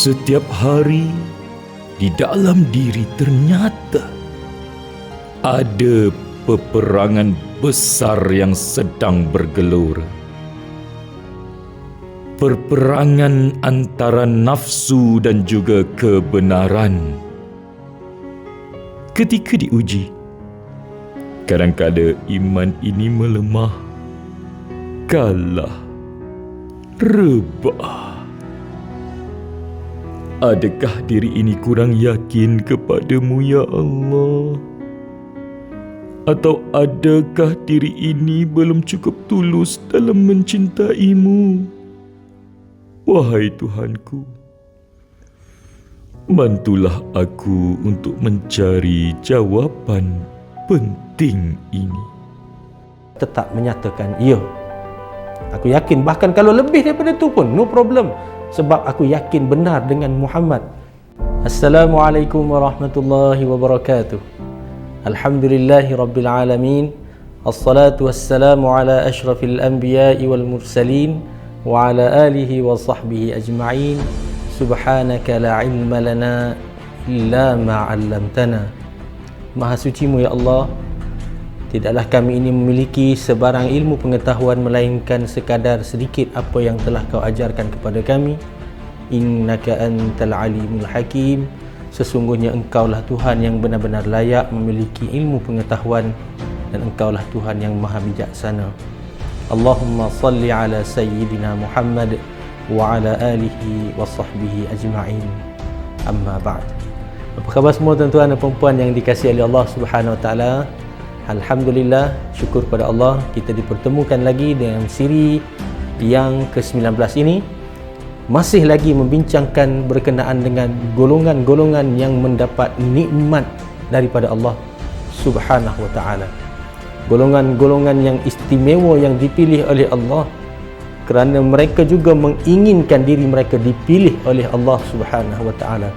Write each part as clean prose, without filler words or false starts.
Setiap hari di dalam diri ternyata ada peperangan besar yang sedang bergelora. Perperangan antara nafsu dan juga kebenaran. Ketika diuji, kadang-kadang iman ini melemah, kalah, rebah. Adakah diri ini kurang yakin kepadamu, ya Allah? Atau adakah diri ini belum cukup tulus dalam mencintaimu? Wahai Tuhanku, bantulah aku untuk mencari jawapan penting ini. Tetap menyatakan, ya, aku yakin, bahkan kalau lebih daripada itu pun no problem, sebab aku yakin benar dengan Muhammad. Assalamualaikum warahmatullahi wabarakatuh. Alhamdulillahi rabbil alamin. Assalatu wassalamu ala ashrafil anbiya'i wal mursalin wa ala alihi wa sahbihi ajma'in. Subhanaka la ilma lana illa ma 'allamtana. Maha sucimu ya Allah, tidaklah kami ini memiliki sebarang ilmu pengetahuan melainkan sekadar sedikit apa yang telah kau ajarkan kepada kami. Innaka antal alimul hakim. Sesungguhnya engkaulah Tuhan yang benar-benar layak memiliki ilmu pengetahuan, dan engkaulah Tuhan yang maha bijaksana. Allahumma salli ala sayyidina Muhammad wa ala alihi wa sahbihi ajma'in. Amma ba'd. Apa khabar semua tuan-tuan dan puan yang dikasihi oleh Allah Subhanahu wa taala? Alhamdulillah, syukur pada Allah, kita dipertemukan lagi dengan siri yang ke-19 ini, masih lagi membincangkan berkenaan dengan golongan-golongan yang mendapat nikmat daripada Allah Subhanahu wa taala. Golongan-golongan yang istimewa yang dipilih oleh Allah kerana mereka juga menginginkan diri mereka dipilih oleh Allah Subhanahu wa taala.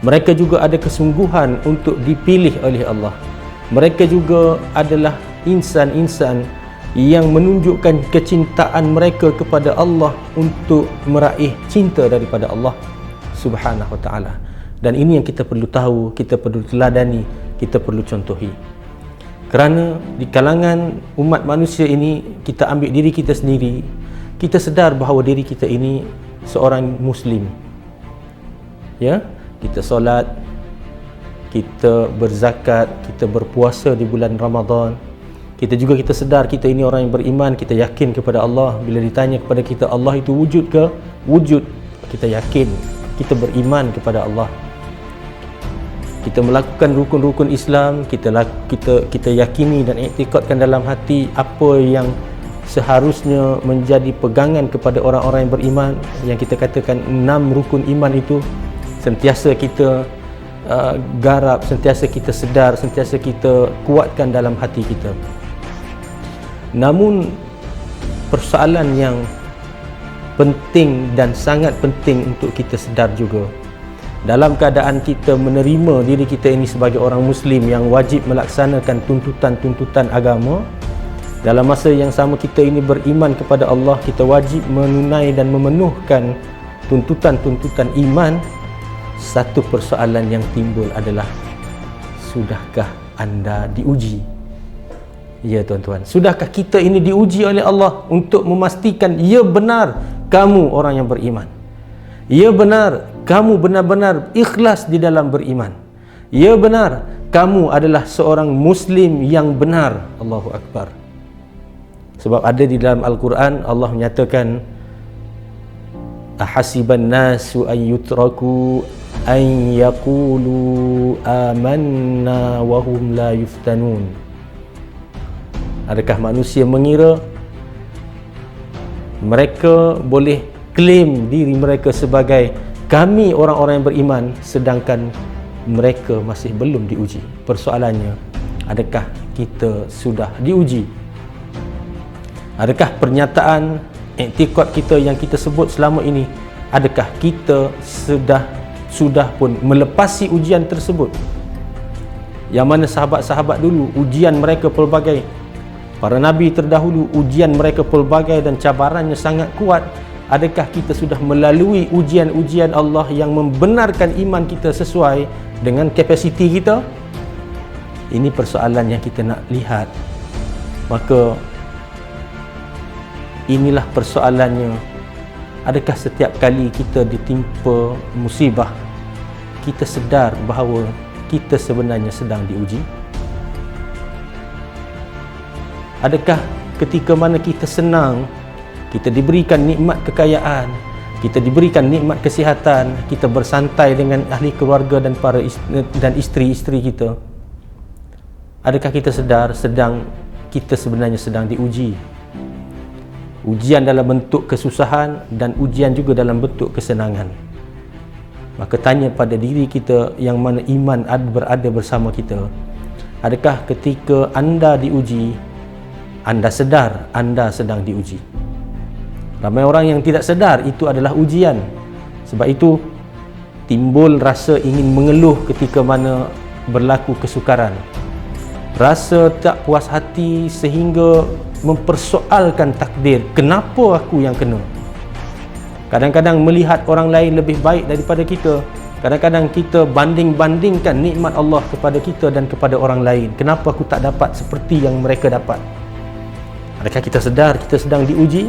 Mereka juga ada kesungguhan untuk dipilih oleh Allah. Mereka juga adalah insan-insan yang menunjukkan kecintaan mereka kepada Allah untuk meraih cinta daripada Allah Subhanahu wa taala. Dan ini yang kita perlu tahu, kita perlu teladani, kita perlu contohi. Kerana di kalangan umat manusia ini, kita ambil diri kita sendiri, kita sedar bahawa diri kita ini seorang Muslim. Ya, kita solat, kita berzakat, kita berpuasa di bulan Ramadan. Kita sedar kita ini orang yang beriman, kita yakin kepada Allah. Bila ditanya kepada kita Allah itu wujud ke? Wujud. Kita yakin, kita beriman kepada Allah. Kita melakukan rukun-rukun Islam, kita yakini dan iktikadkan dalam hati apa yang seharusnya menjadi pegangan kepada orang-orang yang beriman, yang kita katakan 6 rukun iman itu sentiasa kita garap, sentiasa kita sedar, sentiasa kita kuatkan dalam hati kita. Namun persoalan yang penting dan sangat penting untuk kita sedar juga, dalam keadaan kita menerima diri kita ini sebagai orang Muslim yang wajib melaksanakan tuntutan-tuntutan agama, dalam masa yang sama kita ini beriman kepada Allah, kita wajib menunai dan memenuhkan tuntutan-tuntutan iman. Satu persoalan yang timbul adalah, sudahkah anda diuji? Ya tuan-tuan, sudahkah kita ini diuji oleh Allah untuk memastikan ya benar kamu orang yang beriman, ya benar kamu benar-benar ikhlas di dalam beriman, ya benar kamu adalah seorang Muslim yang benar. Allahu Akbar. Sebab ada di dalam Al-Quran Allah menyatakan, ahasiban nasu an yutraku an yaqulu amanna wa hum la yuftanun. Adakah manusia mengira mereka boleh klaim diri mereka sebagai kami orang-orang yang beriman, sedangkan mereka masih belum diuji? Persoalannya, adakah kita sudah diuji? Adakah pernyataan iktikad kita yang kita sebut selama ini, adakah kita sudah pun melepasi ujian tersebut? Yang mana sahabat-sahabat dulu, ujian mereka pelbagai. Para nabi terdahulu, ujian mereka pelbagai dan cabarannya sangat kuat. Adakah kita sudah melalui ujian-ujian Allah yang membenarkan iman kita sesuai dengan kapasiti kita? Ini persoalan yang kita nak lihat. Maka inilah persoalannya. Adakah setiap kali kita ditimpa musibah, kita sedar bahawa kita sebenarnya sedang diuji? Adakah ketika mana kita senang, kita diberikan nikmat kekayaan, kita diberikan nikmat kesihatan, kita bersantai dengan ahli keluarga dan isteri-isteri kita, adakah kita sedar kita sebenarnya sedang diuji? Ujian dalam bentuk kesusahan dan ujian juga dalam bentuk kesenangan. Maka tanya pada diri kita yang mana iman berada bersama kita, adakah ketika anda diuji, anda sedar anda sedang diuji? Ramai orang yang tidak sedar itu adalah ujian. Sebab itu timbul rasa ingin mengeluh ketika mana berlaku kesukaran, rasa tak puas hati sehingga mempersoalkan takdir. Kenapa aku yang kena? Kadang-kadang melihat orang lain lebih baik daripada kita. Kadang-kadang kita banding-bandingkan nikmat Allah kepada kita dan kepada orang lain. Kenapa aku tak dapat seperti yang mereka dapat? Adakah kita sedar kita sedang diuji?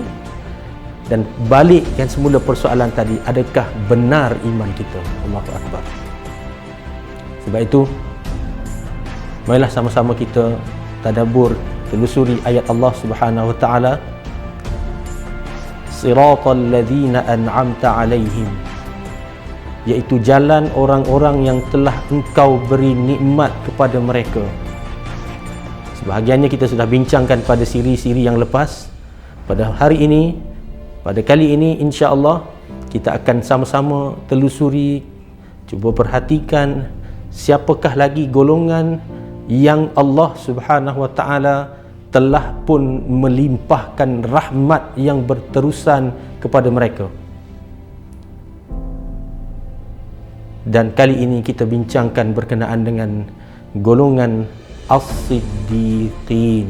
Dan balikkan semula persoalan tadi, adakah benar iman kita? Allahu Akbar. Sebab itu, marilah sama-sama kita tadabbur, telusuri ayat Allah Subhanahu wa taala, siratal ladzina an'amta alaihim, iaitu jalan orang-orang yang telah engkau beri nikmat kepada mereka. Sebahagiannya kita sudah bincangkan pada siri-siri yang lepas. Pada hari ini, pada kali ini, insya-Allah kita akan sama-sama telusuri, cuba perhatikan siapakah lagi golongan yang Allah Subhanahu wa taala telah pun melimpahkan rahmat yang berterusan kepada mereka. Dan kali ini kita bincangkan berkenaan dengan golongan as-siddiqin,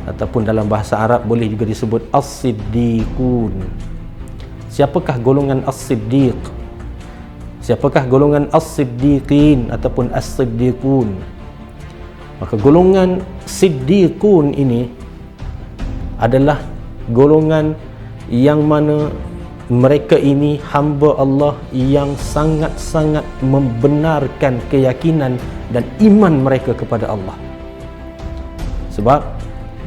ataupun dalam bahasa Arab boleh juga disebut as-siddiqun. Siapakah golongan as-siddiq? Siapakah golongan as-siddiqin ataupun as-siddiqun? Maka golongan siddiqun ini adalah golongan yang mana mereka ini hamba Allah yang sangat-sangat membenarkan keyakinan dan iman mereka kepada Allah. Sebab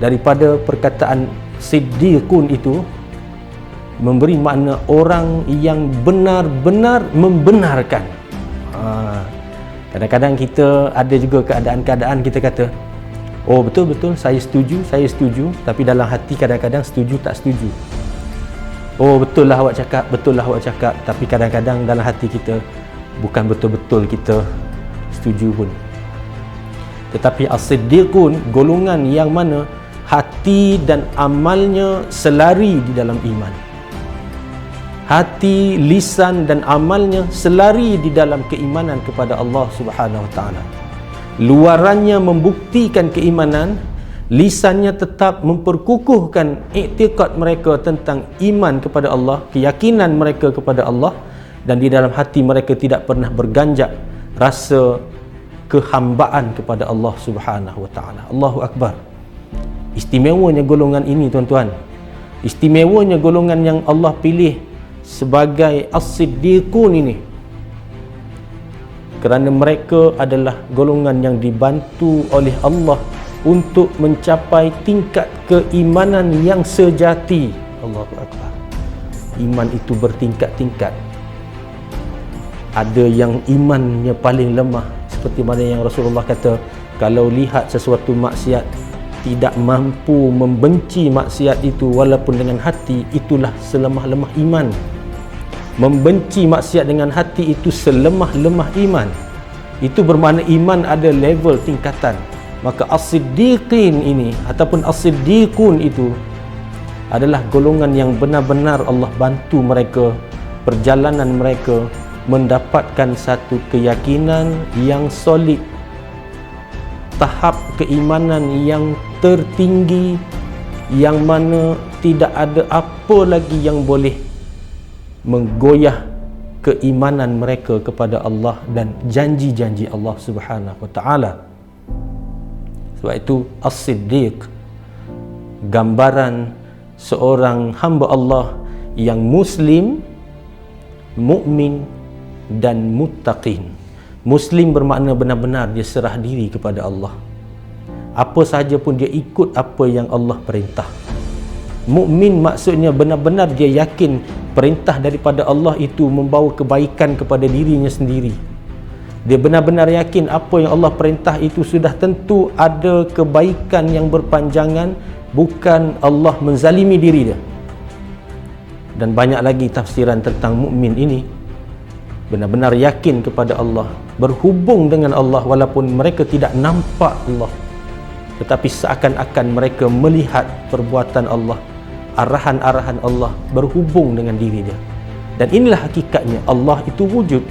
daripada perkataan siddiqun itu memberi makna orang yang benar-benar membenarkan. Kadang-kadang kita ada juga keadaan-keadaan kita kata, oh betul-betul saya setuju, tapi dalam hati kadang-kadang setuju tak setuju. Oh betul lah awak cakap, tapi kadang-kadang dalam hati kita bukan betul-betul kita setuju pun. Tetapi as-siddiqun, golongan yang mana hati dan amalnya selari di dalam iman. Hati, lisan dan amalnya selari di dalam keimanan kepada Allah Subhanahu wa taala. Luarannya membuktikan keimanan, lisannya tetap memperkukuhkan iktikad mereka tentang iman kepada Allah, keyakinan mereka kepada Allah, dan di dalam hati mereka tidak pernah berganjak rasa kehambaan kepada Allah Subhanahu wa taala. Allahu Akbar. Istimewanya golongan ini, tuan-tuan. Istimewanya golongan yang Allah pilih sebagai as-siddiqun ini, kerana mereka adalah golongan yang dibantu oleh Allah untuk mencapai tingkat keimanan yang sejati. Allahu Akbar. Iman itu bertingkat-tingkat. Ada yang imannya paling lemah, seperti mana yang Rasulullah kata, kalau lihat sesuatu maksiat, tidak mampu membenci maksiat itu walaupun dengan hati, itulah selemah-lemah iman. Membenci maksiat dengan hati itu selemah-lemah iman. Itu bermakna iman ada level tingkatan. Maka as-siddiqin ini ataupun as-siddiqun itu adalah golongan yang benar-benar Allah bantu mereka, perjalanan mereka mendapatkan satu keyakinan yang solid, tahap keimanan yang tertinggi, yang mana tidak ada apa lagi yang boleh menggoyah keimanan mereka kepada Allah dan janji-janji Allah Subhanahu wa taala. Sebab itu As-Siddiq, gambaran seorang hamba Allah yang muslim, mukmin dan muttaqin. Muslim bermakna benar-benar dia serah diri kepada Allah. Apa sahaja pun dia ikut apa yang Allah perintah. Mukmin maksudnya benar-benar dia yakin perintah daripada Allah itu membawa kebaikan kepada dirinya sendiri. Dia benar-benar yakin apa yang Allah perintah itu sudah tentu ada kebaikan yang berpanjangan, bukan Allah menzalimi diri dia. Dan banyak lagi tafsiran tentang mukmin ini. Benar-benar yakin kepada Allah, berhubung dengan Allah walaupun mereka tidak nampak Allah, tetapi seakan-akan mereka melihat perbuatan Allah, arahan-arahan Allah, berhubung dengan diri dia. Dan inilah hakikatnya Allah itu wujud.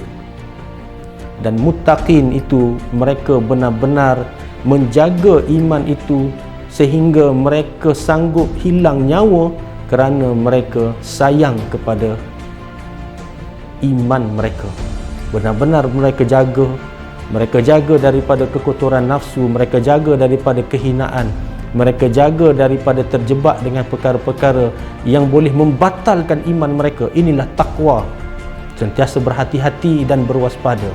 Dan muttaqin itu mereka benar-benar menjaga iman itu sehingga mereka sanggup hilang nyawa kerana mereka sayang kepada iman mereka. Benar-benar mereka jaga daripada kekotoran nafsu, mereka jaga daripada kehinaan, mereka jaga daripada terjebak dengan perkara-perkara yang boleh membatalkan iman mereka. Inilah takwa, sentiasa berhati-hati dan berwaspada.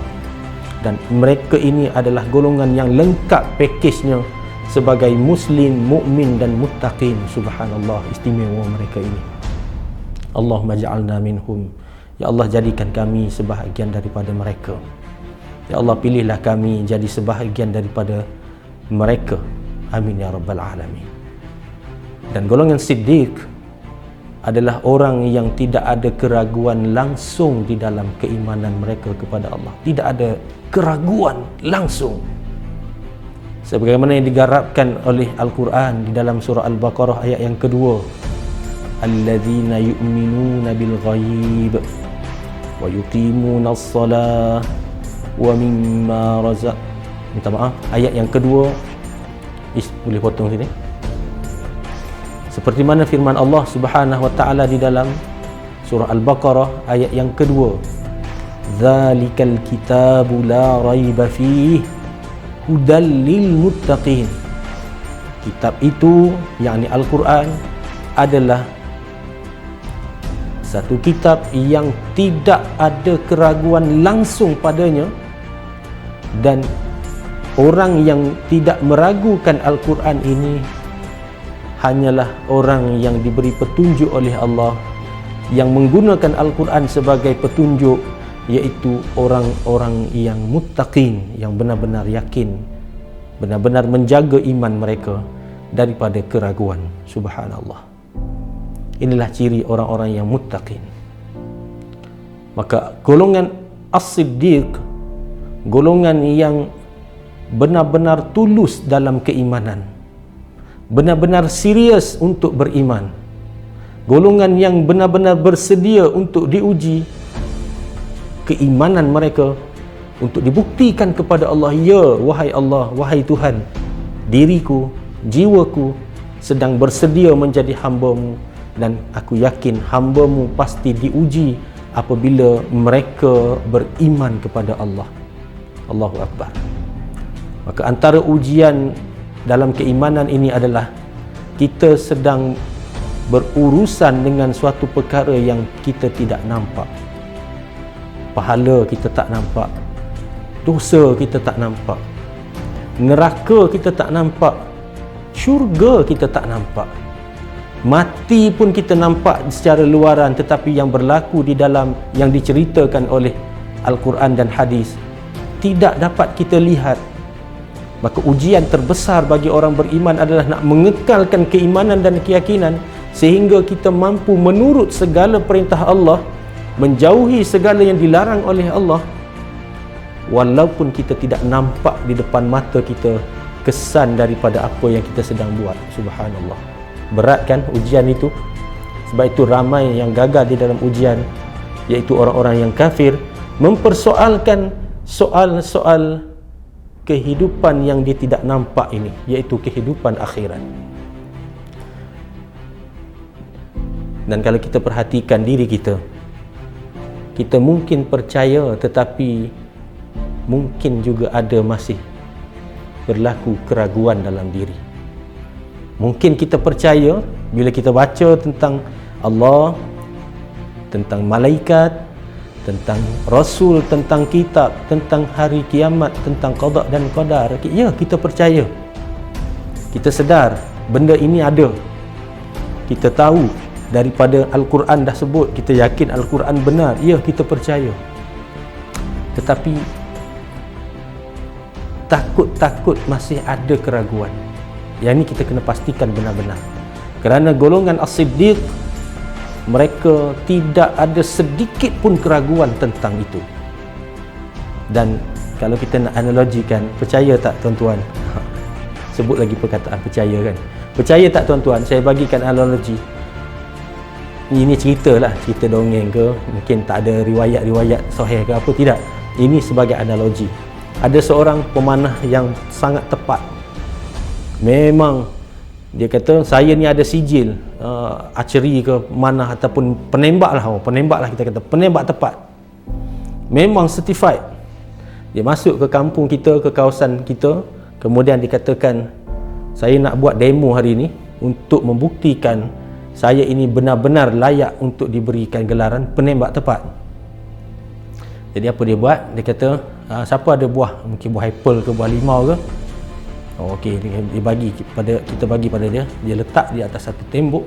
Dan mereka ini adalah golongan yang lengkap pakejnya sebagai muslim, mukmin dan muttaqin. Subhanallah, istimewa mereka ini. Allahumma ja'alna minhum. Ya Allah, jadikan kami sebahagian daripada mereka. Ya Allah, pilihlah kami jadi sebahagian daripada mereka. Amin ya rabbal alamin. Dan golongan siddiq adalah orang yang tidak ada keraguan langsung di dalam keimanan mereka kepada Allah. Tidak ada keraguan langsung. Sebagaimana yang digarapkan oleh Al-Quran di dalam surah Al-Baqarah ayat yang kedua. Alladzina yu'minuna bil ghaib wa yuqimuna as-salah wa mimma razaq. Minta maaf, ayat yang kedua boleh potong sini. Seperti mana firman Allah Subhanahu wa taala di dalam surah Al-Baqarah ayat yang kedua. Dzalikal kitabu la raiba fihi hudal lil muttaqin. Kitab itu, yakni Al-Quran, adalah satu kitab yang tidak ada keraguan langsung padanya, dan orang yang tidak meragukan Al-Quran ini hanyalah orang yang diberi petunjuk oleh Allah, yang menggunakan Al-Quran sebagai petunjuk, iaitu orang-orang yang muttaqin, yang benar-benar yakin, benar-benar menjaga iman mereka daripada keraguan. Subhanallah. Inilah ciri orang-orang yang muttaqin. Maka golongan as-siddiq, golongan yang benar-benar tulus dalam keimanan, benar-benar serius untuk beriman, golongan yang benar-benar bersedia untuk diuji keimanan mereka, untuk dibuktikan kepada Allah, ya wahai Allah, wahai Tuhan, diriku, jiwaku sedang bersedia menjadi hamba-Mu, dan aku yakin hamba-Mu pasti diuji apabila mereka beriman kepada Allah. Allahu Akbar. Maka antara ujian dalam keimanan ini adalah kita sedang berurusan dengan suatu perkara yang kita tidak nampak. Pahala kita tak nampak, dosa kita tak nampak, neraka kita tak nampak, syurga kita tak nampak, mati pun kita nampak secara luaran, tetapi yang berlaku di dalam, yang diceritakan oleh Al-Quran dan hadis, tidak dapat kita lihat. Maka ujian terbesar bagi orang beriman adalah nak mengekalkan keimanan dan keyakinan sehingga kita mampu menurut segala perintah Allah, menjauhi segala yang dilarang oleh Allah, walaupun kita tidak nampak di depan mata kita kesan daripada apa yang kita sedang buat. Subhanallah. Berat kan ujian itu? Sebab itu ramai yang gagal di dalam ujian, iaitu orang-orang yang kafir, mempersoalkan soal-soal kehidupan yang dia tidak nampak ini, iaitu kehidupan akhirat. Dan kalau kita perhatikan diri kita, kita mungkin percaya tetapi mungkin juga ada masih berlaku keraguan dalam diri. Mungkin kita percaya bila kita baca tentang Allah, tentang malaikat, tentang Rasul, tentang kitab, tentang hari kiamat, tentang qada dan qadar. Ya, kita percaya. Kita sedar benda ini ada. Kita tahu daripada Al-Quran dah sebut, kita yakin Al-Quran benar. Ya, kita percaya. Tetapi takut-takut masih ada keraguan. Yang ini kita kena pastikan benar-benar. Kerana golongan As-Siddiq, mereka tidak ada sedikit pun keraguan tentang itu. Dan kalau kita nak analogikan, percaya tak tuan-tuan? Sebut lagi perkataan percaya kan. Percaya tak tuan-tuan? Saya bagikan analogi. Ini cerita lah, cerita dongeng ke, mungkin tak ada riwayat-riwayat sahih ke apa, tidak. Ini sebagai analogi. Ada seorang pemanah yang sangat tepat. Memang dia kata, saya ni ada sijil archery ke mana ataupun penembak lah kita kata, penembak tepat. Memang certified. Dia masuk ke kampung kita, ke kawasan kita, kemudian dikatakan, saya nak buat demo hari ni untuk membuktikan saya ini benar-benar layak untuk diberikan gelaran penembak tepat. Jadi apa dia buat? Dia kata, siapa ada buah, mungkin buah apple ke buah limau ke, okey, dia bagi pada kita, bagi pada dia, dia letak di atas satu tembok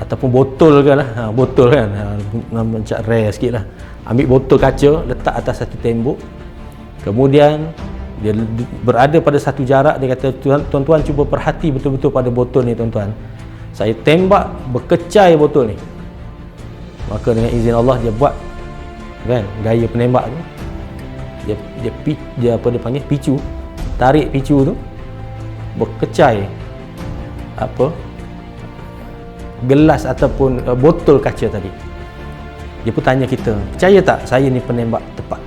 ataupun botol ke lah, botol kan, macam rare sikit lah. Ambil botol kaca, letak atas satu tembok, kemudian dia berada pada satu jarak. Dia kata, tuan-tuan cuba perhati betul-betul pada botol ni tuan-tuan, saya tembak berkecai botol ni. Maka dengan izin Allah dia buat kan gaya penembak tu, dia apa dia panggil, picu, tarik picu tu, berkecai apa gelas ataupun botol kaca tadi. Dia pun tanya kita, percaya tak saya ni penembak tepat?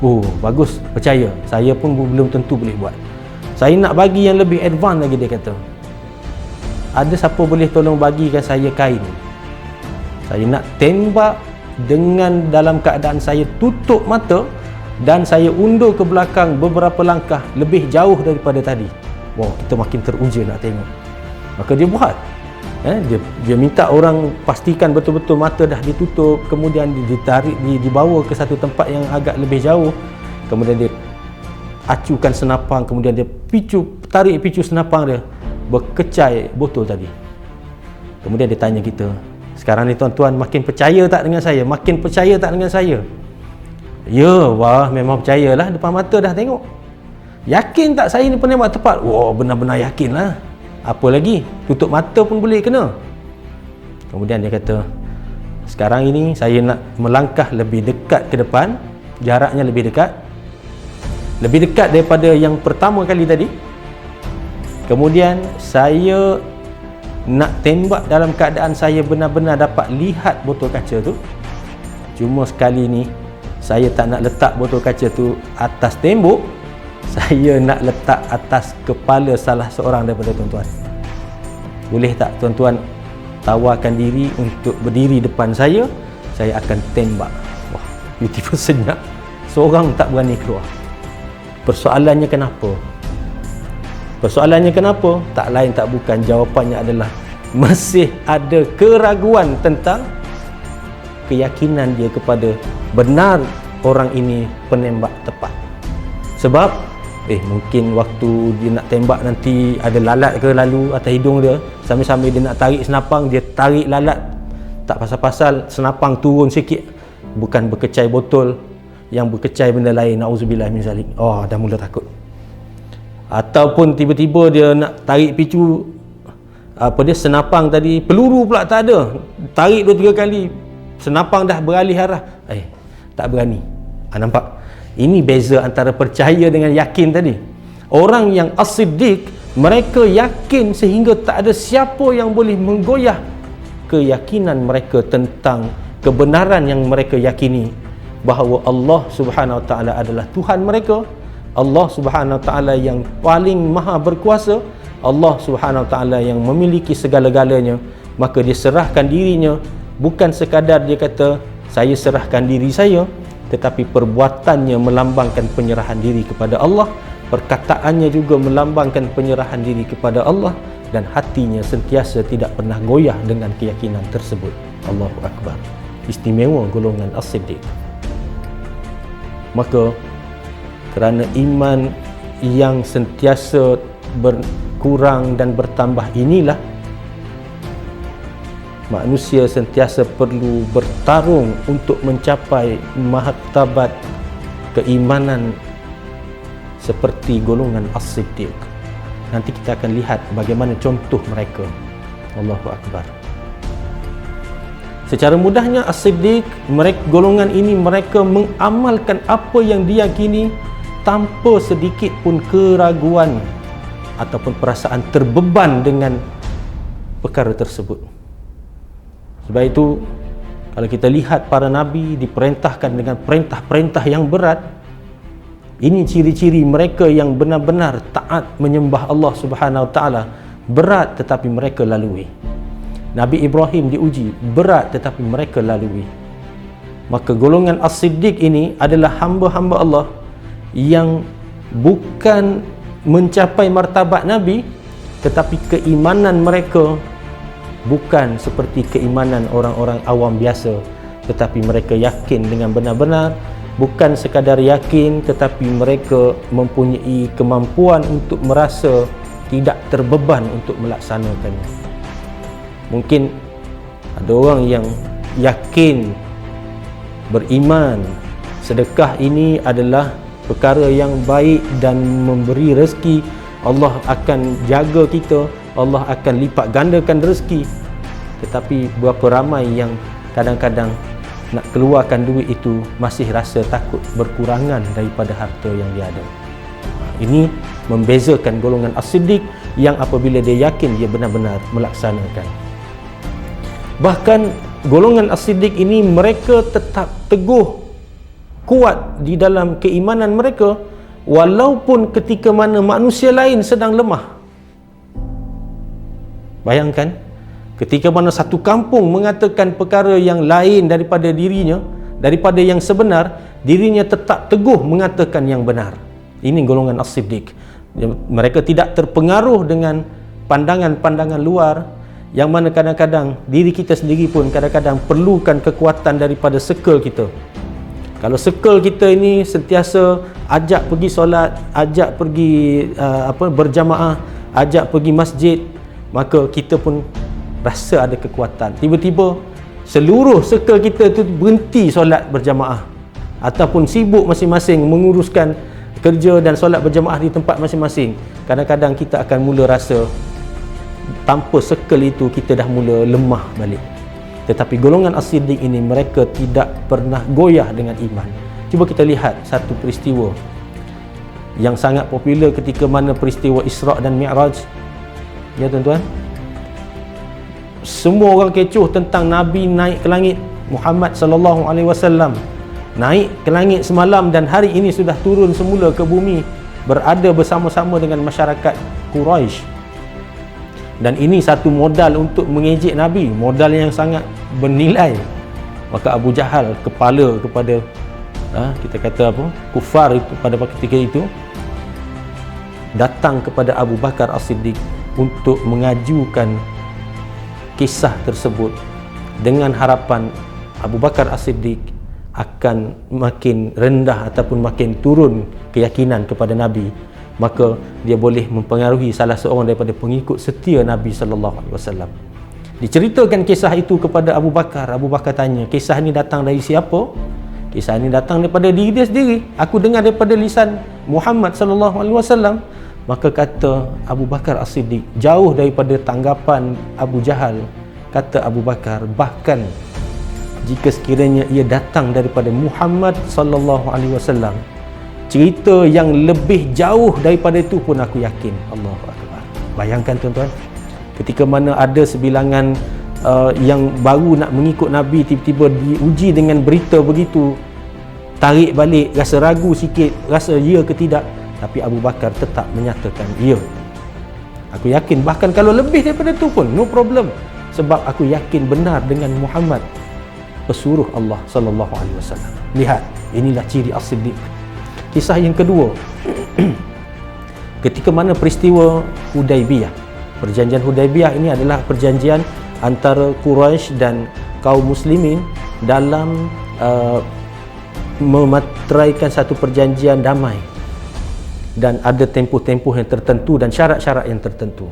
Oh, bagus, percaya. Saya pun belum tentu boleh buat. Saya nak bagi yang lebih advance lagi, dia kata. Ada siapa boleh tolong bagikan saya kain? Saya nak tembak dengan dalam keadaan saya tutup mata dan saya undur ke belakang beberapa langkah lebih jauh daripada tadi. Wow, kita makin teruja nak tengok. Maka dia buat. Dia minta orang pastikan betul-betul mata dah ditutup, kemudian ditarik, dibawa ke satu tempat yang agak lebih jauh, kemudian dia acukan senapang, kemudian dia tarik picu senapang dia, berkecai botol tadi. Kemudian dia tanya kita, sekarang ni tuan-tuan makin percaya tak dengan saya? Makin percaya tak dengan saya? Ya, wah, memang percayalah, depan mata dah tengok. Yakin tak saya ni penembak tepat? Wah, benar-benar yakin lah. Apa lagi? Tutup mata pun boleh kena. Kemudian dia kata, sekarang ini saya nak melangkah lebih dekat ke depan, jaraknya lebih dekat daripada yang pertama kali tadi. Kemudian saya nak tembak dalam keadaan saya benar-benar dapat lihat botol kaca tu. Cuma sekali ni saya tak nak letak botol kaca tu atas tembok, saya nak letak atas kepala salah seorang daripada tuan-tuan. Boleh tak tuan-tuan tawarkan diri untuk berdiri depan saya akan tembak. Wah, beautiful, senyap. Seorang tak berani keluar. Persoalannya kenapa? Tak lain tak bukan, jawapannya adalah masih ada keraguan tentang keyakinan dia kepada benar orang ini penembak tepat. Sebab mungkin waktu dia nak tembak nanti ada lalat ke lalu atas hidung dia, sambil-sambil dia nak tarik senapang, dia tarik lalat, tak pasal-pasal senapang turun sikit, bukan berkecai botol, yang berkecai benda lain, na'udzubillah min zalik. Oh, dah mula takut. Ataupun tiba-tiba dia nak tarik picu senapang tadi, peluru pula tak ada, tarik 2-3 kali, senapang dah beralih arah, tak berani. Nampak? Ini beza antara percaya dengan yakin tadi. Orang yang as-siddiq, mereka yakin sehingga tak ada siapa yang boleh menggoyah keyakinan mereka tentang kebenaran yang mereka yakini, bahawa Allah Subhanahu Wa Taala adalah Tuhan mereka, Allah Subhanahu Wa Taala yang paling maha berkuasa, Allah Subhanahu Wa Taala yang memiliki segala-galanya, maka dia serahkan dirinya, bukan sekadar dia kata saya serahkan diri saya, tetapi perbuatannya melambangkan penyerahan diri kepada Allah, perkataannya juga melambangkan penyerahan diri kepada Allah, dan hatinya sentiasa tidak pernah goyah dengan keyakinan tersebut. Allahu Akbar. Istimewa golongan As-Siddiq. Maka kerana iman yang sentiasa berkurang dan bertambah inilah, manusia sentiasa perlu bertarung untuk mencapai martabat keimanan seperti golongan As-Siddiq. Nanti kita akan lihat bagaimana contoh mereka. Allahu Akbar. Secara mudahnya As-Siddiq, mereka golongan ini mereka mengamalkan apa yang diyakini tanpa sedikit pun keraguan ataupun perasaan terbeban dengan perkara tersebut. Sebab itu kalau kita lihat para nabi diperintahkan dengan perintah-perintah yang berat, ini ciri-ciri mereka yang benar-benar taat menyembah Allah Subhanahu Wa Taala. Berat tetapi mereka lalui. Nabi Ibrahim diuji, berat tetapi mereka lalui. Maka golongan As-Siddiq ini adalah hamba-hamba Allah yang bukan mencapai martabat Nabi, tetapi keimanan mereka bukan seperti keimanan orang-orang awam biasa, tetapi mereka yakin dengan benar-benar. Bukan sekadar yakin, tetapi mereka mempunyai kemampuan untuk merasa tidak terbeban untuk melaksanakannya. Mungkin ada orang yang yakin, beriman sedekah ini adalah perkara yang baik dan memberi rezeki, Allah akan jaga kita, Allah akan lipat gandakan rezeki. Tetapi berapa ramai yang kadang-kadang nak keluarkan duit itu masih rasa takut berkurangan daripada harta yang dia ada. Ini membezakan golongan As-Siddiq yang apabila dia yakin dia benar-benar melaksanakan. Bahkan golongan As-Siddiq ini mereka tetap teguh, kuat di dalam keimanan mereka walaupun ketika mana manusia lain sedang lemah. Bayangkan, ketika mana satu kampung mengatakan perkara yang lain daripada dirinya, daripada yang sebenar, dirinya tetap teguh mengatakan yang benar. Ini golongan As-Siddiq. Mereka tidak terpengaruh dengan pandangan-pandangan luar, yang mana kadang-kadang diri kita sendiri pun kadang-kadang perlukan kekuatan daripada circle kita. Kalau circle kita ini sentiasa ajak pergi solat, ajak pergi berjamaah, ajak pergi masjid, maka kita pun rasa ada kekuatan. Tiba-tiba seluruh circle kita tu berhenti solat berjamaah ataupun sibuk masing-masing menguruskan kerja dan solat berjamaah di tempat masing-masing. Kadang-kadang kita akan mula rasa tanpa circle itu kita dah mula lemah balik. Tetapi golongan As-Siddiq ini mereka tidak pernah goyah dengan iman. Cuba kita lihat satu peristiwa yang sangat popular ketika mana peristiwa Isra' dan Mi'raj. Ya tuan-tuan, semua orang kecoh tentang Nabi naik ke langit. Muhammad sallallahu alaihi wasallam naik ke langit semalam dan hari ini sudah turun semula ke bumi, berada bersama-sama dengan masyarakat Quraisy. Dan ini satu modal untuk mengejek Nabi, modal yang sangat bernilai. Maka Abu Jahal, kepala kepada kita kata apa, kufar itu pada ketika itu, datang kepada Abu Bakar As-Siddiq untuk mengajukan kisah tersebut dengan harapan Abu Bakar As-Siddiq akan makin rendah ataupun makin turun keyakinan kepada Nabi, maka dia boleh mempengaruhi salah seorang daripada pengikut setia Nabi sallallahu alaihi wasallam. Diceritakan kisah itu kepada Abu Bakar. Abu Bakar tanya, kisah ini datang dari siapa? Kisah ini datang daripada diri dia sendiri. Aku dengar daripada lisan Muhammad sallallahu alaihi wasallam. Maka kata Abu Bakar As-Siddiq, jauh daripada tanggapan Abu Jahal, kata Abu Bakar, bahkan jika sekiranya ia datang daripada Muhammad sallallahu alaihi wasallam, cerita yang lebih jauh daripada itu pun aku yakin. Allahu Akbar. Bayangkan tuan-tuan, ketika mana ada sebilangan yang baru nak mengikut Nabi, tiba-tiba diuji dengan berita begitu, tarik balik, rasa ragu sikit, rasa ya ke tidak, tapi Abu Bakar tetap menyatakan ya. Aku yakin bahkan kalau lebih daripada itu pun no problem, sebab aku yakin benar dengan Muhammad, pesuruh Allah sallallahu alaihi wasallam. Lihat, inilah ciri as-siddiq. Kisah yang kedua, ketika mana peristiwa Hudaibiyah. Perjanjian Hudaibiyah ini adalah perjanjian antara Quraisy dan kaum muslimin dalam memateraikan satu perjanjian damai, dan ada tempoh-tempoh yang tertentu dan syarat-syarat yang tertentu.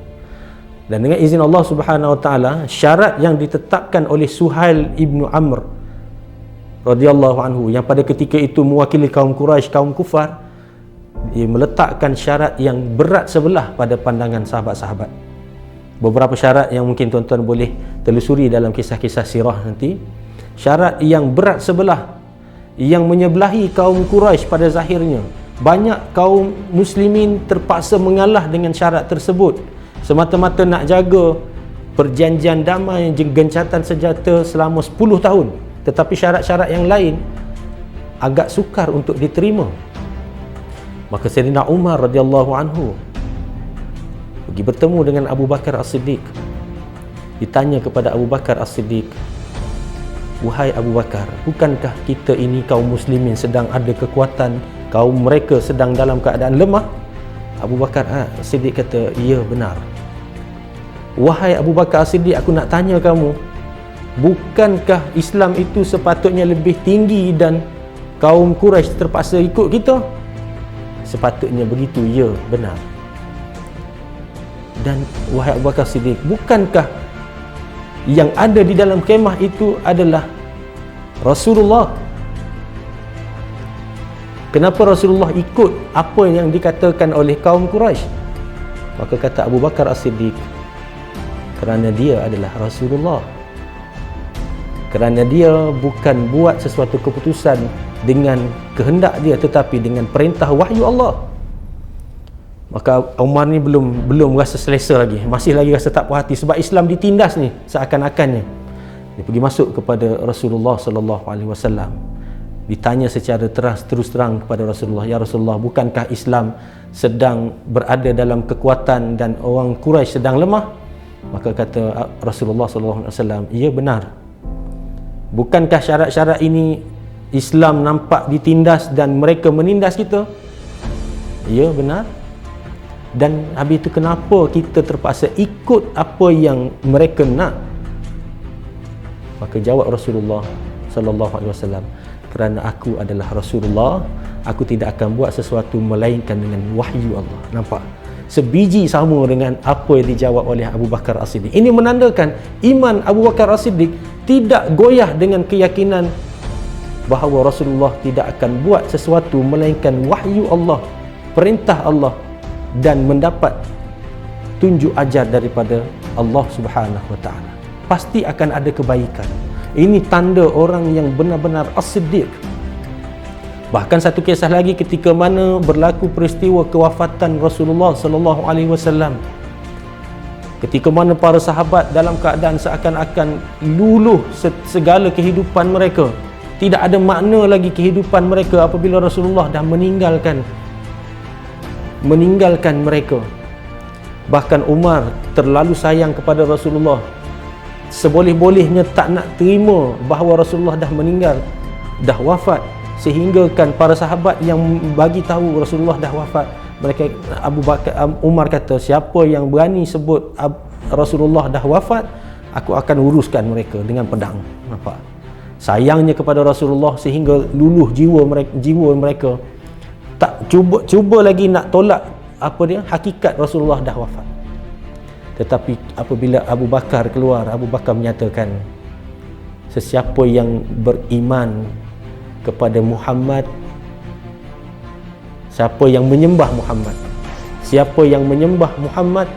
Dan dengan izin Allah Subhanahu wa taala, syarat yang ditetapkan oleh Suhail ibnu Amr radhiyallahu anhu, yang pada ketika itu mewakili kaum Quraisy, kaum kufar, ia meletakkan syarat yang berat sebelah pada pandangan sahabat-sahabat. Beberapa syarat yang mungkin tuan-tuan boleh telusuri dalam kisah-kisah sirah nanti. Syarat yang berat sebelah, yang menyebelahi kaum Quraisy pada zahirnya. Banyak kaum muslimin terpaksa mengalah dengan syarat tersebut semata-mata nak jaga perjanjian damai, gencatan senjata selama 10 tahun. Tetapi syarat-syarat yang lain agak sukar untuk diterima. Maka Sayyidina Umar radhiyallahu anhu pergi bertemu dengan Abu Bakar As-Siddiq. Ditanya kepada Abu Bakar As-Siddiq, "Wahai Abu Bakar, bukankah kita ini kaum muslimin sedang ada kekuatan, kaum mereka sedang dalam keadaan lemah?" Abu Bakar As-Siddiq kata, "Ya, benar." "Wahai Abu Bakar As-Siddiq, aku nak tanya kamu, bukankah Islam itu sepatutnya lebih tinggi dan kaum Quraisy terpaksa ikut kita?" "Sepatutnya begitu, ya, benar." "Dan wahai Abu Bakar Siddiq, bukankah yang ada di dalam kemah itu adalah Rasulullah? Kenapa Rasulullah ikut apa yang dikatakan oleh kaum Quraisy?" Maka kata Abu Bakar As-Siddiq, "Kerana dia adalah Rasulullah. Kerana dia bukan buat sesuatu keputusan dengan kehendak dia, tetapi dengan perintah wahyu Allah." Maka Umar ni belum rasa selesa lagi, masih lagi rasa tak puas hati sebab Islam ditindas ni seakan-akannya. Dia pergi masuk kepada Rasulullah sallallahu alaihi wasallam. Ditanya secara terus terang kepada Rasulullah, "Ya Rasulullah, bukankah Islam sedang berada dalam kekuatan dan orang Quraisy sedang lemah?" Maka kata Rasulullah sallallahu alaihi wasallam, "Ya, benar. Bukankah syarat-syarat ini Islam nampak ditindas dan mereka menindas kita?" "Ya, benar. Dan habis itu kenapa kita terpaksa ikut apa yang mereka nak?" Maka jawab Rasulullah sallallahu alaihi wasallam, "Kerana aku adalah Rasulullah, aku tidak akan buat sesuatu melainkan dengan wahyu Allah." Nampak? Sebiji sama dengan apa yang dijawab oleh Abu Bakar As-Siddiq. Ini menandakan iman Abu Bakar As-Siddiq tidak goyah dengan keyakinan bahawa Rasulullah tidak akan buat sesuatu melainkan wahyu Allah, perintah Allah, dan mendapat tunjuk ajar daripada Allah Subhanahu wa taala. Pasti akan ada kebaikan. Ini tanda orang yang benar-benar as-siddiq. Bahkan satu kisah lagi ketika mana berlaku peristiwa kewafatan Rasulullah sallallahu alaihi wasallam. Ketika mana para sahabat dalam keadaan seakan-akan luluh segala kehidupan mereka. Tidak ada makna lagi kehidupan mereka apabila Rasulullah dah meninggalkan mereka. Bahkan Umar terlalu sayang kepada Rasulullah, seboleh-bolehnya tak nak terima bahawa Rasulullah dah meninggal, dah wafat, sehingga kan para sahabat yang bagi tahu Rasulullah dah wafat, mereka Umar kata, "Siapa yang berani sebut Rasulullah dah wafat, aku akan uruskan mereka dengan pedang." Nampak? Sayangnya kepada Rasulullah sehingga luluh jiwa mereka. Tak cuba lagi nak tolak hakikat Rasulullah dah wafat. Tetapi apabila Abu Bakar keluar, Abu Bakar menyatakan, "Sesiapa yang beriman kepada Muhammad, siapa yang menyembah Muhammad, siapa yang menyembah Muhammad,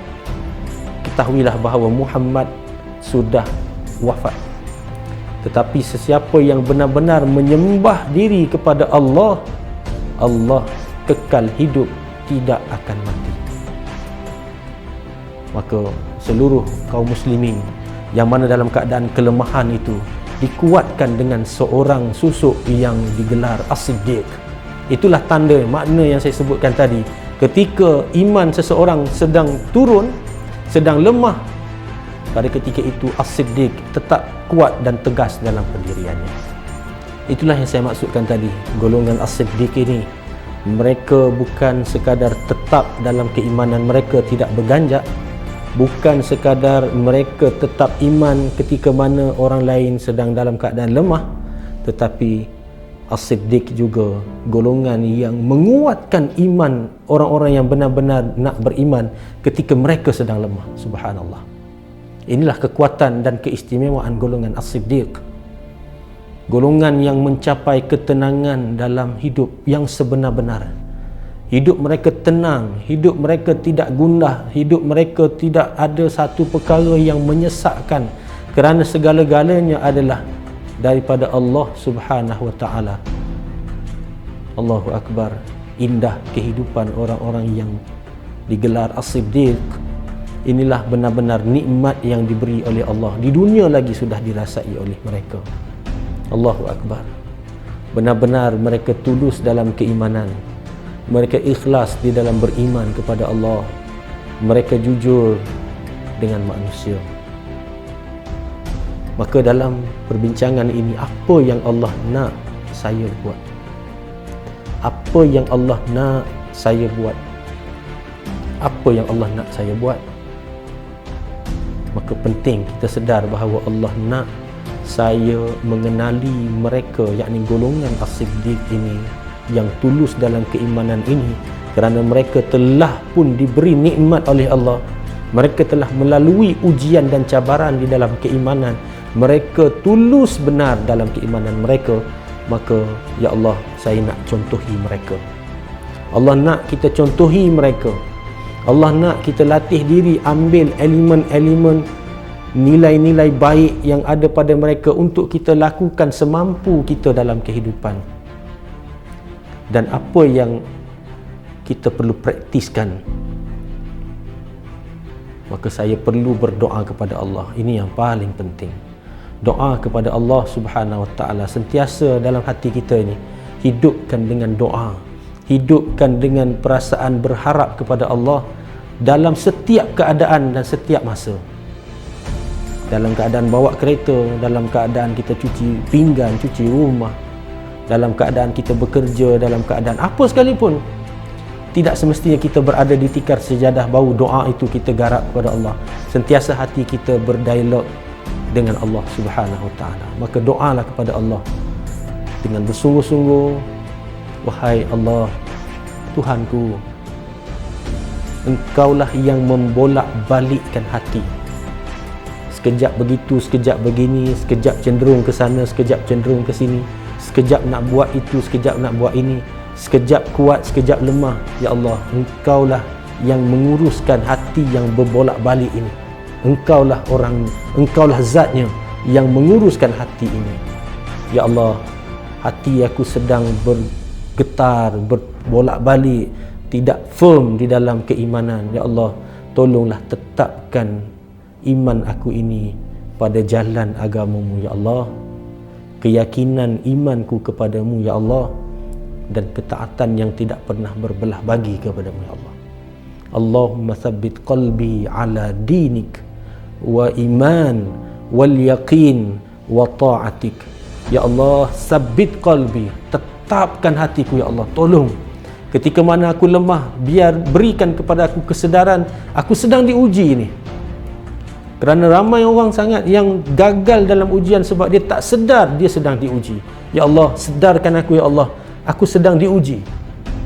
ketahuilah bahawa Muhammad sudah wafat. Tetapi sesiapa yang benar-benar menyembah diri kepada Allah, Allah kekal hidup, tidak akan mati." Maka seluruh kaum muslimin yang mana dalam keadaan kelemahan itu dikuatkan dengan seorang susuk yang digelar as-siddiq. Itulah tanda makna yang saya sebutkan tadi. Ketika iman seseorang sedang turun, sedang lemah, pada ketika itu As-Siddiq tetap kuat dan tegas dalam pendiriannya. Itulah yang saya maksudkan tadi. Golongan As-Siddiq ini, mereka bukan sekadar tetap dalam keimanan mereka tidak berganjak, bukan sekadar mereka tetap iman ketika mana orang lain sedang dalam keadaan lemah, tetapi As-Siddiq juga golongan yang menguatkan iman orang-orang yang benar-benar nak beriman ketika mereka sedang lemah. Subhanallah. Inilah kekuatan dan keistimewaan golongan As-Siddiq. Golongan yang mencapai ketenangan dalam hidup yang sebenar-benar. Hidup mereka tenang, hidup mereka tidak gundah, hidup mereka tidak ada satu perkara yang menyesakkan, kerana segala-galanya adalah daripada Allah Subhanahu wa taala. Allahu akbar. Indah kehidupan orang-orang yang digelar As-Siddiq. Inilah benar-benar nikmat yang diberi oleh Allah. Di dunia lagi sudah dirasai oleh mereka. Allahu akbar. Benar-benar mereka tulus dalam keimanan. Mereka ikhlas di dalam beriman kepada Allah. Mereka jujur dengan manusia. Maka dalam perbincangan ini, apa yang Allah nak saya buat? Apa yang Allah nak saya buat? Apa yang Allah nak saya buat? Maka penting kita sedar bahawa Allah nak saya mengenali mereka, yakni golongan As-Siddiq ini, yang tulus dalam keimanan ini, kerana mereka telah pun diberi nikmat oleh Allah. Mereka telah melalui ujian dan cabaran di dalam keimanan. Mereka tulus benar dalam keimanan mereka. Maka ya Allah, saya nak contohi mereka. Allah nak kita contohi mereka. Allah nak kita latih diri, ambil elemen-elemen nilai-nilai baik yang ada pada mereka untuk kita lakukan semampu kita dalam kehidupan. Dan apa yang kita perlu praktiskan, maka saya perlu berdoa kepada Allah. Ini yang paling penting. Doa kepada Allah Subhanahu wa taala sentiasa dalam hati kita ini. Hidupkan dengan doa, hidupkan dengan perasaan berharap kepada Allah dalam setiap keadaan dan setiap masa. Dalam keadaan bawa kereta, dalam keadaan kita cuci pinggan, cuci rumah, dalam keadaan kita bekerja, dalam keadaan apa sekalipun, tidak semestinya kita berada di tikar sejadah baru doa itu kita garap kepada Allah. Sentiasa hati kita berdialog dengan Allah Subhanahu wa taala. Maka doalah kepada Allah dengan bersungguh-sungguh. Wahai Allah, Tuhanku, Engkaulah yang membolak-balikkan hati. Sekejap begitu, sekejap begini, sekejap cenderung ke sana, sekejap cenderung ke sini, sekejap nak buat itu, sekejap nak buat ini, sekejap kuat, sekejap lemah. Ya Allah, Engkaulah yang menguruskan hati yang berbolak-balik ini. Engkaulah zatnya yang menguruskan hati ini. Ya Allah, hati aku sedang bergetar, berbolak-balik, tidak firm di dalam keimanan. Ya Allah, tolonglah tetapkan iman aku ini pada jalan agamamu. Ya Allah, keyakinan imanku kepadamu ya Allah, dan ketaatan yang tidak pernah berbelah bagi kepadamu ya Allah. Allahumma thabbit qalbi ala dinik wa iman wal yaqin wa ta'atik. Ya Allah, sabbit qalbi, tetapkan hatiku ya Allah. Tolong ketika mana aku lemah, biar berikan kepada aku kesedaran aku sedang diuji ini. Kerana ramai orang sangat yang gagal dalam ujian sebab dia tak sedar dia sedang diuji. Ya Allah, sedarkan aku ya Allah, aku sedang diuji.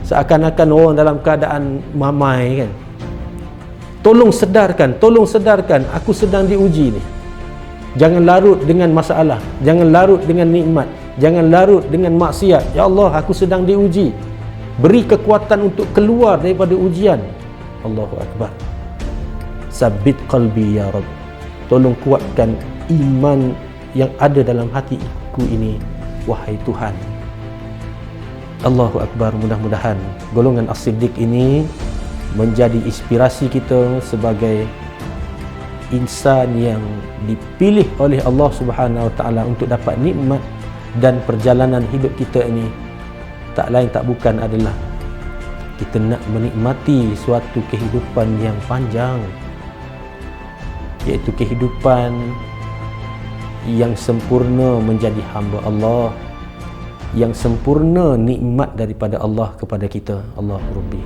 Seakan-akan orang dalam keadaan mamai kan. Tolong sedarkan aku sedang diuji ni. Jangan larut dengan masalah, jangan larut dengan nikmat, jangan larut dengan maksiat. Ya Allah, aku sedang diuji. Beri kekuatan untuk keluar daripada ujian. Allahu akbar. Sabbit qalbi ya Rabb. Tolong kuatkan iman yang ada dalam hatiku ini, wahai Tuhan. Allahu akbar. Mudah-mudahan golongan As-Siddiq ini menjadi inspirasi kita sebagai insan yang dipilih oleh Allah Subhanahu wa taala untuk dapat nikmat, dan perjalanan hidup kita ini tak lain tak bukan adalah kita nak menikmati suatu kehidupan yang panjang. iaitu kehidupan yang sempurna menjadi hamba Allah, yang sempurna nikmat daripada Allah kepada kita. Allah Rabbi,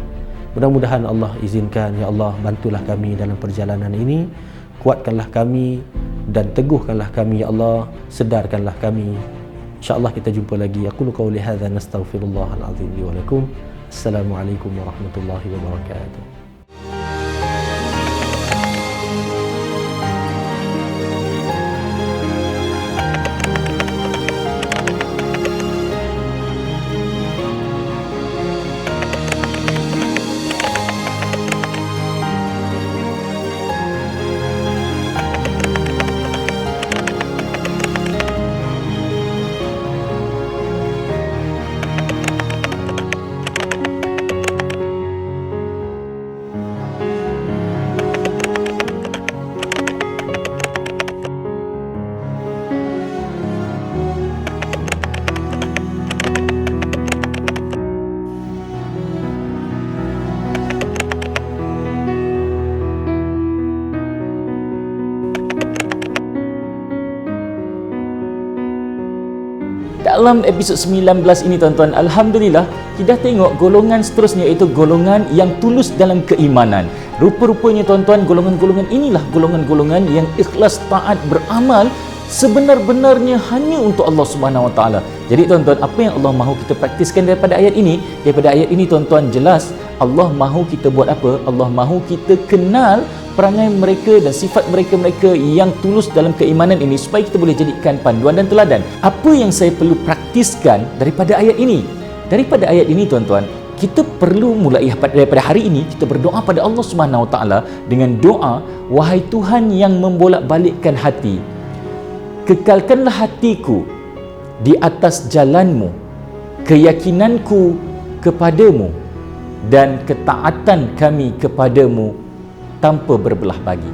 mudah-mudahan Allah izinkan, ya Allah, bantulah kami dalam perjalanan ini, kuatkanlah kami dan teguhkanlah kami, ya Allah, sedarkanlah kami. InsyaAllah kita jumpa lagi. Aqulu qawli hadza, nastaghfirullahal azim li wa lakum. Assalamualaikum warahmatullahi wabarakatuh. Dalam episod 19 ini tuan-tuan, Alhamdulillah kita tengok golongan seterusnya, iaitu golongan yang tulus dalam keimanan. Rupa-rupanya tuan-tuan, golongan-golongan inilah golongan-golongan yang ikhlas taat beramal sebenar-benarnya hanya untuk Allah Subhanahu Wa Taala. Jadi tuan-tuan, apa yang Allah mahu kita praktiskan daripada ayat ini? Daripada ayat ini tuan-tuan, jelas Allah mahu kita buat apa? Allah mahu kita kenal perangai mereka dan sifat mereka-mereka yang tulus dalam keimanan ini, supaya kita boleh jadikan panduan dan teladan. Apa yang saya perlu praktiskan daripada ayat ini? Daripada ayat ini tuan-tuan, kita perlu mulai daripada hari ini kita berdoa pada Allah Subhanahu Wa Taala dengan doa, wahai Tuhan yang membolak-balikkan hati, kekalkanlah hatiku di atas jalanmu, keyakinanku kepadamu dan ketaatan kami kepadamu tanpa berbelah bagi.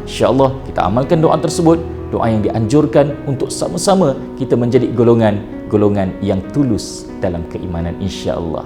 InsyaAllah kita amalkan doa tersebut, doa yang dianjurkan untuk sama-sama kita menjadi golongan yang tulus dalam keimanan, insyaAllah.